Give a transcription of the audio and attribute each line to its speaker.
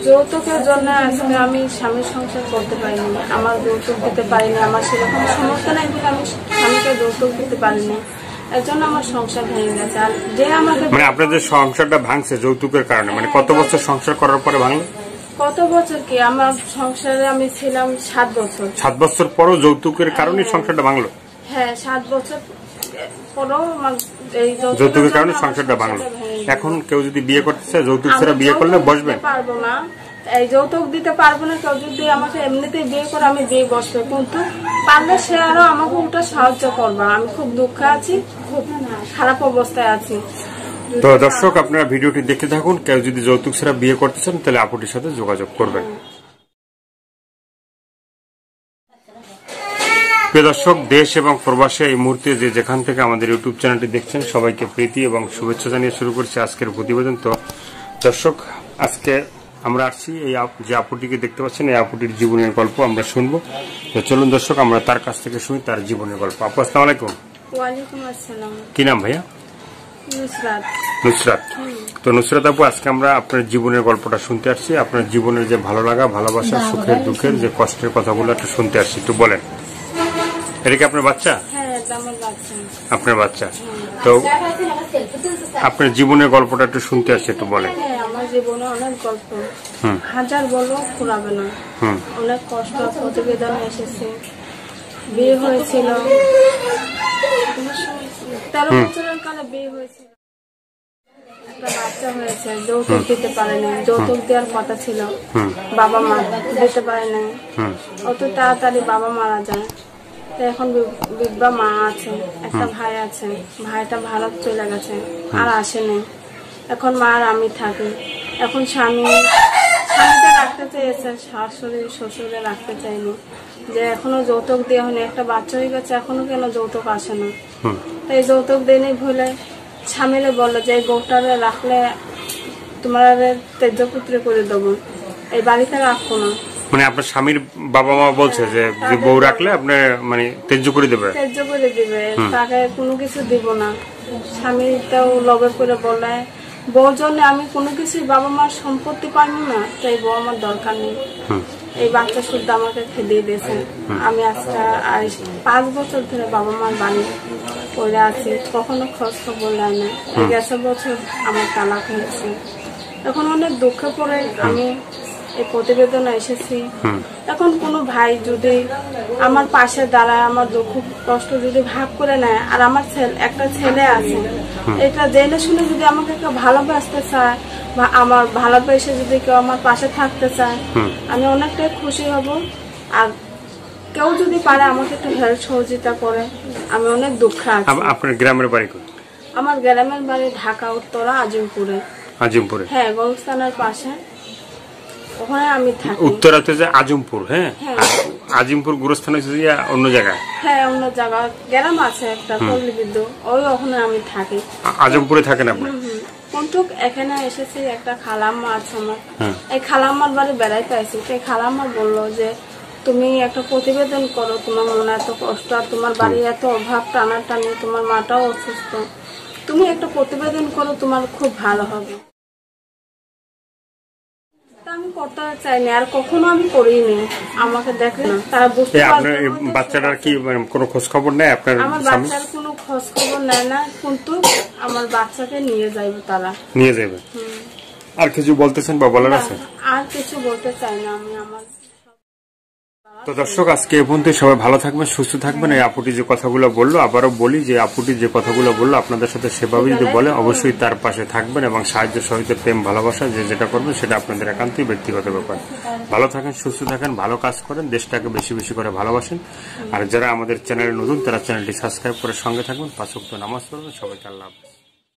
Speaker 1: যৌতুকের জন্য আজকে আমি স্বামীর সংসার করতে পারিনি, আমার যৌতুক দিতে পারিনি, আমার সেরকম সমর্থ নাই বলে আমি স্বামীকে যৌতুক দিতে পারিনি, এর জন্য আমার সংসার ভেঙে গেছে। আর যে আমাকে
Speaker 2: মানে আপনাদের সংসারটা ভাঙছে যৌতুকের কারণে, মানে কত বছর সংসার করার পরে ভাঙলো?
Speaker 1: কত বছর কি আমার সংসারে আমি ছিলাম 7 বছর।
Speaker 2: 7 বছর পরও যৌতুকের কারণে সংসারটা ভাঙলো?
Speaker 1: হ্যাঁ, 7 বছর পরও এই
Speaker 2: যৌতুকের কারণে সংসারটা ভাঙলো। এখন কেউ যদি বিয়ে করতে চায় যৌতুক ছাড়া বিয়ে করলে বসবেন?
Speaker 1: পারবো না, এই যৌতুক দিতে পারবো না। কেউ যদি আমাকে এমনিতে বিয়ে করে আমি বিয়ে বসবো, কিন্তু পারলে সে আরো আমাকে উল্টা সাহায্য করবা। আমি খুব দুঃখে আছি, খুব খারাপ অবস্থায় আছি।
Speaker 2: তো দর্শক, আপনারা ভিডিওটি দেখতে থাকুন। কেউ যদি যৌতুক ছাড়া বিয়ে করতে চান তাহলে আপুটির সাথে যোগাযোগ করবেন। প্রিয় দর্শক, দেশ এবং প্রবাসে এই মুহূর্তে যে যেখান থেকে আমাদের ইউটিউব চ্যানেলটি দেখছেন সবাইকে প্রীতি এবং শুভেচ্ছা জানিয়ে শুরু করছি আজকের প্রতিবেদন। তো দর্শক, আজকে আমরা আসছি এই যে আপুটিকে দেখতে পাচ্ছেন, এই আপুটির জীবনের গল্প আমরা শুনবো। তো চলুন দর্শক, আমরা তার কাছ থেকে শুনি তার জীবনের গল্প। আপু, আসসালামু আলাইকুম।
Speaker 1: ওয়ালাইকুম আসসালাম।
Speaker 2: কি নাম ভাইয়া?
Speaker 1: নুসরাত।
Speaker 2: নুসরাত। তো নুসরাত আপু, আজকে আমরা আপনার জীবনের গল্পটা শুনতে আসছি। আপনার জীবনের যে ভালো লাগা, ভালোবাসা, সুখের দুঃখের যে কষ্টের কথাগুলো একটু শুনতে আসছি, একটু বলেন। এটা কি আপনার বাচ্চা?
Speaker 1: হ্যাঁ, এটা আমার বাচ্চা।
Speaker 2: আপনার বাচ্চা। তো আপনার জীবনের গল্পটা একটু শুনতে আসছে, একটু বলেন।
Speaker 1: হ্যাঁ, আমার জীবনে অনেক গল্প, হাজার বলো ফুরাবে না। অনেক কষ্ট প্রতিবেদন এসেছে। বিয়ে হয়েছিল 13 বছরের কালে, বিয়ে হয়েছিল, একটা বাচ্চা হয়েছে। যৌতুক দিতে পারেনি, যৌতুক দেওয়ার কথা ছিল, বাবা মা দিতে পারে নাই। অত তাড়াতাড়ি বাবা মারা যায়। তো এখন বিধবা মা আছে, একটা ভাই আছে, ভাইটা ভারত চলে গেছে, আর আসেনি। এখন মা আর আমি থাকি। এখন স্বামীকে রাখতে চেয়েছে, শাশুড়ি শ্বশুরে রাখতে চাইনি, যে এখনো যৌতুক দেওয়া হয়নি, একটা বাচ্চা হয়ে গেছে, এখনো কেন যৌতুক আসে না। তাই যৌতুক দেয়নি ভুলে স্বামীরে বললো যে এই গৌটারে রাখলে তোমার তেজপুত্রে করে দেবো, এই বাড়িতে রাখবো না।
Speaker 2: মানে আপনার স্বামীর বাবা মা বলছে যে বউ রাখলে আপনি মানে তেজ্য করে দেবে?
Speaker 1: তেজ্য করে দিবে, তাকে কোনো কিছু দিব না। স্বামীটাও লবে করে বলে বউর জন্য আমি কোনো কিছু বাবা মার সম্পত্তি পাইনি না, তাই বউ আমার দরকার নেই। এই বাচ্চা শুদ্ধ আমাকে খেদিয়ে দিয়েছে। আমি আজকে 5 বছর ধরে বাবা মার বাড়ি পড়ে আছি, কখনো খোঁজ খবর নেয় না। এই 10 বছর আমার তালাক হয়েছে। এখন অনেক দুঃখে পড়ে আমি এই প্রতিবেদনে এসেছি। এখন কোনো ভাই যদি আমার পাশে দাঁড়ায়, আমার দুঃখ কষ্ট যদি ভাগ করে নেয়, আর আমার একটা ছেলে আছে, এটা জেনে শুনে যদি আমাকে কেউ ভালোবাসতে চায় বা আমার ভালোবেসে যদি কেউ আমার পাশে থাকতে চায়, আমি অনেকটাই খুশি হব। আর কেউ যদি পারে আমাকে একটু হেল্প সহযোগিতা করে, আমি অনেক দুঃখে আছি।
Speaker 2: আপনার গ্রামের বাড়ি কোথায়?
Speaker 1: আমার গ্রামের বাড়ি ঢাকা উত্তরা আজিমপুরে।
Speaker 2: আজিমপুরে?
Speaker 1: হ্যাঁ, গৌস্থানের পাশে, ওখানে আমি থাকি।
Speaker 2: উত্তরাতে যে আজিমপুর? হ্যাঁ, আজিমপুর গুরুস্থান হচ্ছে অন্য জায়গায়?
Speaker 1: হ্যাঁ, অন্য জায়গায় গ্রাম আছে একটা, পল্লী বিদ্যুৎ, ওখানে আমি থাকি।
Speaker 2: আজিমপুরে থাকেন আপনি?
Speaker 1: কিন্তু এখানে এসেছি, একটা খালাম্মা আছে আমার, এই খালাম্মার বাড়ি বেড়াইতে আসি। এই খালাম্মা বললো যে তুমি একটা প্রতিবেদন করো, তোমার মনে এত কষ্ট, আর তোমার বাড়ি এত অভাব টানাটানি, তোমার মাটাও অসুস্থ, তুমি একটা প্রতিবেদন করো, তোমার খুব ভালো হবে। আমি করতে চাইনি, আর কখনো আমি করিনি। আমাকে দেখে না, তারা বুঝতে পারবে।
Speaker 2: বাচ্চাটার কি কোনো খোঁজ খবর নেই আপনার?
Speaker 1: আমার বাচ্চার কোনো খোঁজ খবর নেয় না, কিন্তু আমার বাচ্চাকে নিয়ে যাইবে, তারা
Speaker 2: নিয়ে যাবে। আর কিছু বলতেছেন বা বলার আছে?
Speaker 1: আর কিছু বলতে চাই না আমি। আমার
Speaker 2: তো দর্শক, আজকে এ পর্যন্ত। সবাই ভালো থাকবেন, সুস্থ থাকবেন। এই আপুটি যে কথাগুলো বললো, আবারও বলি যে আপুটি যে কথাগুলো বললো আপনাদের সাথে সেভাবে যদি বলে, অবশ্যই তার পাশে থাকবেন এবং সাহায্য সহযোগিতা, প্রেম, ভালোবাসা যে যেটা করবেন সেটা আপনাদের একান্তই ব্যক্তিগত ব্যাপার। ভালো থাকেন, সুস্থ থাকেন, ভালো কাজ করেন, দেশটাকে বেশি বেশি করে ভালোবাসেন। আর যারা আমাদের চ্যানেলে নতুন, তারা চ্যানেলটি সাবস্ক্রাইব করে সঙ্গে থাকবেন, 5 ওয়াক্ত নামাজ পড়বেন। সবাইকে আল্লাহ হাফেজ।